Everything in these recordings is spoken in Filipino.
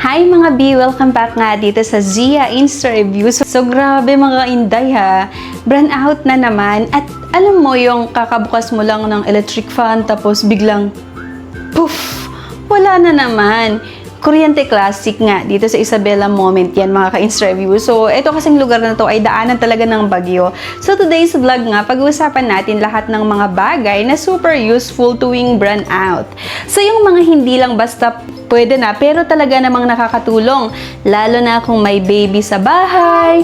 Hi mga B! Welcome back nga dito sa Zia Insta Review. So grabe mga inday ha. Brand out na naman. At alam mo yung kakabukas mo lang ng electric fan tapos biglang poof! Wala na naman. Kuryente Classic nga dito sa Isabela Moment yan mga ka-Insta Review. So ito kasing lugar na to ay daanan talaga ng bagyo. So today's vlog nga, pag-uusapan natin lahat ng mga bagay na super useful tuwing brand out. So yung mga hindi lang basta pwede na, pero talaga namang nakakatulong. Lalo na kung may baby sa bahay,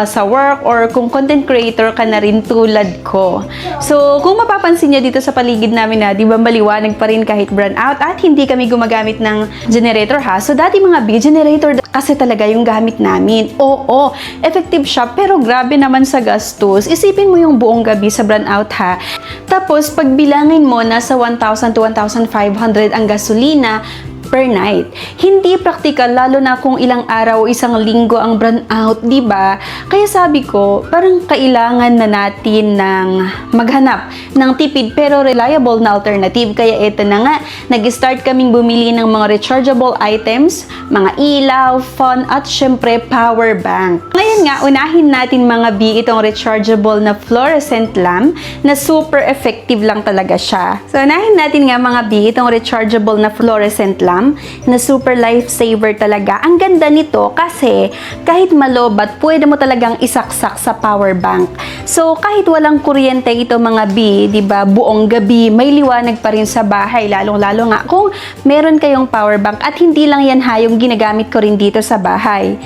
sa work, or kung content creator ka na rin tulad ko. So, kung mapapansin nyo dito sa paligid namin na, di ba maliwanag pa rin kahit brand out at hindi kami gumagamit ng generator ha. So, dati mga generator kasi talaga yung gamit namin. Oo, effective siya, pero grabe naman sa gastos. Isipin mo yung buong gabi sa brand out ha. Tapos, pagbilangin mo na sa 1,000 to 1,500 ang gasolina per night. Hindi practical lalo na kung ilang araw, isang linggo ang brand out, di ba? Kaya sabi ko, parang kailangan na natin ng maghanap ng tipid pero reliable na alternative. Kaya ito na nga, nag-start kaming bumili ng mga rechargeable items, mga ilaw, phone, at syempre power bank. Ngayon nga, unahin natin mga B itong rechargeable na fluorescent lamp na super effective lang talaga siya. So, unahin natin nga mga B itong rechargeable na fluorescent lamp na super lifesaver talaga. Ang ganda nito kasi kahit malobat, pwede mo talagang isaksak sa power bank. So, kahit walang kuryente ito mga B, di ba, buong gabi, may liwanag pa rin sa bahay, lalong-lalo nga kung meron kayong power bank. At hindi lang yan ha, yung ginagamit ko rin dito sa bahay.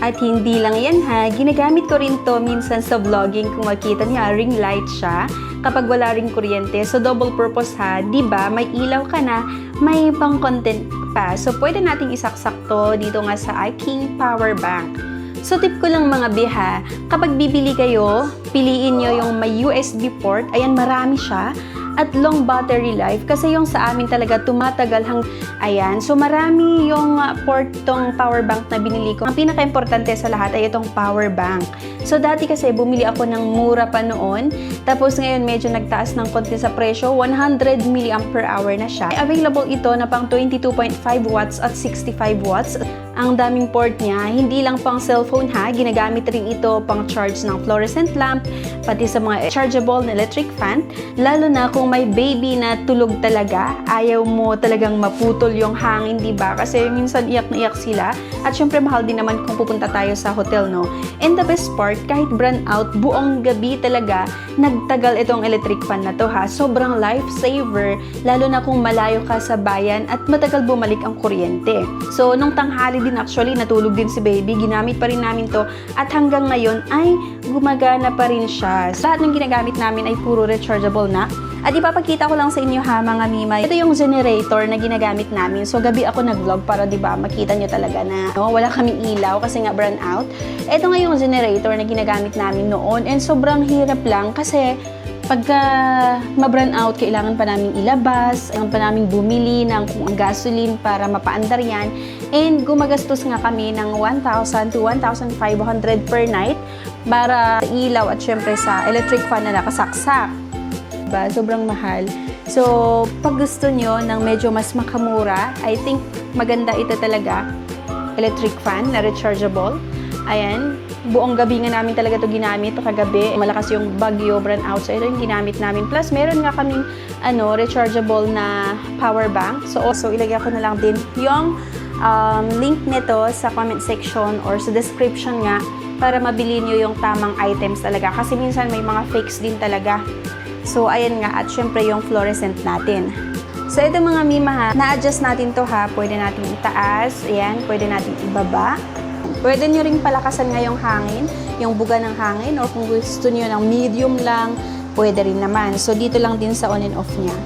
At hindi lang yan ha, ginagamit ko rin to minsan sa vlogging. Kung makita niya, ring light siya kapag wala ring kuryente. So double purpose ha, di ba? May ilaw ka na, may pang content pa. So pwede nating isaksak to dito nga sa aking power bank. So tip ko lang mga biha, kapag bibili kayo, piliin nyo yung may USB port. Ayan, marami siya. At long battery life kasi yung sa amin talaga tumatagal ayan. So marami yung port tong power bank na binili ko. Ang pinaka-importante sa lahat ay itong power bank. So dati kasi bumili ako ng mura pa noon. Tapos ngayon medyo nagtaas ng konti sa presyo. 100 mAh na siya. Available ito na pang 22.5 watts at 65 watts. Ang daming port niya, hindi lang pang cellphone ha, ginagamit rin ito pang charge ng fluorescent lamp, pati sa mga chargeable na electric fan, lalo na kung may baby na tulog talaga, ayaw mo talagang maputol yung hangin, di ba? Kasi minsan iyak na iyak sila, at syempre mahal din naman kung pupunta tayo sa hotel, no? And the best part, kahit brand out, buong gabi talaga, nagtagal itong electric fan na to ha, sobrang lifesaver, lalo na kung malayo ka sa bayan at matagal bumalik ang kuryente. So, nung tanghali din actually, natulog din si baby, ginamit pa rin namin to at hanggang ngayon ay gumagana pa rin siya. So, lahat ng ginagamit namin ay puro rechargeable na. At ipapakita ko lang sa inyo ha mga mima, ito yung generator na ginagamit namin. So gabi ako nag-vlog para diba makita nyo talaga na wala kaming ilaw kasi nga brand out. Ito nga yung generator na ginagamit namin noon and sobrang hirap lang kasi pagka ma-brand out, kailangan pa namin ilabas, kailangan pa namin bumili ng gasoline para mapaandar yan. And gumagastos nga kami ng 1,000 to 1,500 per night para sa ilaw at syempre sa electric fan na nakasaksak. Diba? Sobrang mahal. So, pag gusto nyo ng medyo mas makamura, I think maganda ito talaga. Electric fan na rechargeable. Ayan. Buong gabi nga namin talaga ito ginamit kagabi. Malakas yung bagyo, brand out. So, ito yung ginamit namin. Plus, meron nga kaming rechargeable na power bank. So, also, ilagay ko na lang din yung link nito sa comment section or sa description nga para mabili nyo yung tamang items talaga. Kasi minsan may mga fakes din talaga. So, ayan nga. At syempre yung fluorescent natin. So, ito mga mima ha. Na-adjust natin to ha. Pwede natin itaas. Ayan. Pwede natin ibaba. Pwede nyo ring palakasan nga yung hangin, yung buga ng hangin, or kung gusto nyo ng medium lang, pwede rin naman. So, dito lang din sa on and off niya.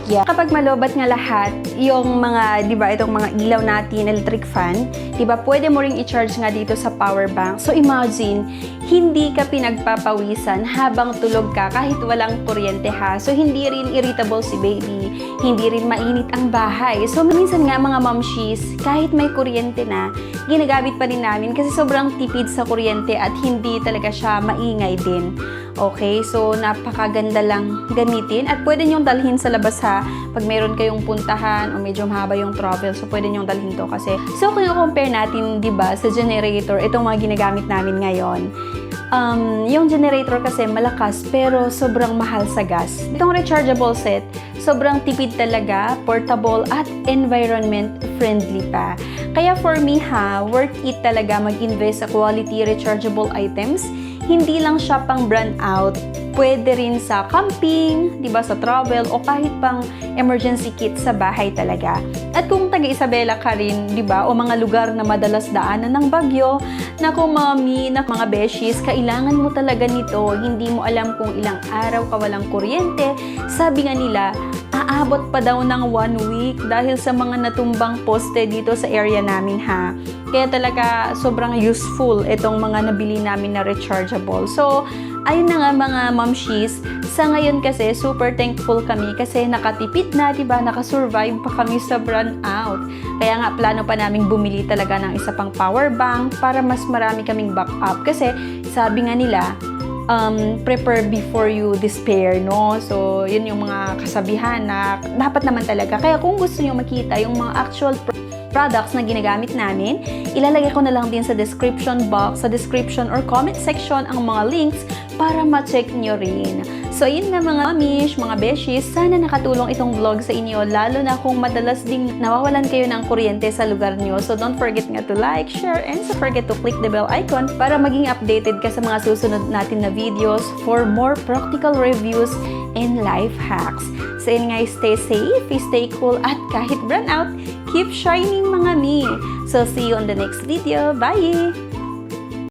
Yeah. Kapag malobat nga lahat, yung mga, di ba, itong mga ilaw natin, electric fan, di ba, pwede mo ring i-charge nga dito sa power bank. So, imagine, hindi ka pinagpapawisan habang tulog ka kahit walang kuryente ha. So, hindi rin irritable si baby, hindi rin mainit ang bahay. So, minsan nga mga momshies, kahit may kuryente na, ginagamit pa rin namin kasi sobrang tipid sa kuryente at hindi talaga siya maingay din. Okay, so napakaganda lang gamitin at pwede nyong dalhin sa labas ha. ha, pag meron kayong puntahan o medyo mahaba yung travel, so pwede nyong dalhin to kasi. So, kung i-compare natin, di ba, sa generator, itong mga ginagamit namin ngayon, yung generator kasi malakas pero sobrang mahal sa gas. Itong rechargeable set, sobrang tipid talaga, portable at environment friendly pa. Kaya for me ha, worth it talaga mag-invest sa quality rechargeable items. Hindi lang siya pang brand out, pwede rin sa camping, 'di ba, sa travel o kahit pang emergency kit sa bahay talaga. At kung taga Isabela ka rin, 'di ba, o mga lugar na madalas daanan ng bagyo, naku mami, mga beshies, kailangan mo talaga nito. Hindi mo alam kung ilang araw ka walang kuryente. Sabi nga nila, aabot pa daw ng 1 week dahil sa mga natumbang poste dito sa area namin ha. Kaya talaga sobrang useful itong mga nabili namin na rechargeable. So, ayun na nga mga momshies, sa ngayon kasi super thankful kami kasi nakatipid na, diba? Nakasurvive pa kami sa brand out. Kaya nga plano pa naming bumili talaga ng isa pang power bank para mas marami kaming backup. Kasi sabi nga nila, prepare before you despair, no? So, yun yung mga kasabihan na dapat naman talaga. Kaya kung gusto nyo makita yung mga actual products na ginagamit namin, ilalagay ko na lang din sa description box, sa description or comment section ang mga links para ma-check nyo rin. So, yun nga mga mamish, mga beshies, sana nakatulong itong vlog sa inyo, lalo na kung madalas ding nawawalan kayo ng kuryente sa lugar nyo. So, don't forget nga to like, share, and don't forget to click the bell icon para maging updated ka sa mga susunod natin na videos for more practical reviews and life hacks. So, yun nga, stay safe, stay cool, at kahit burn out, keep shining mga mi. So, see you on the next video. Bye!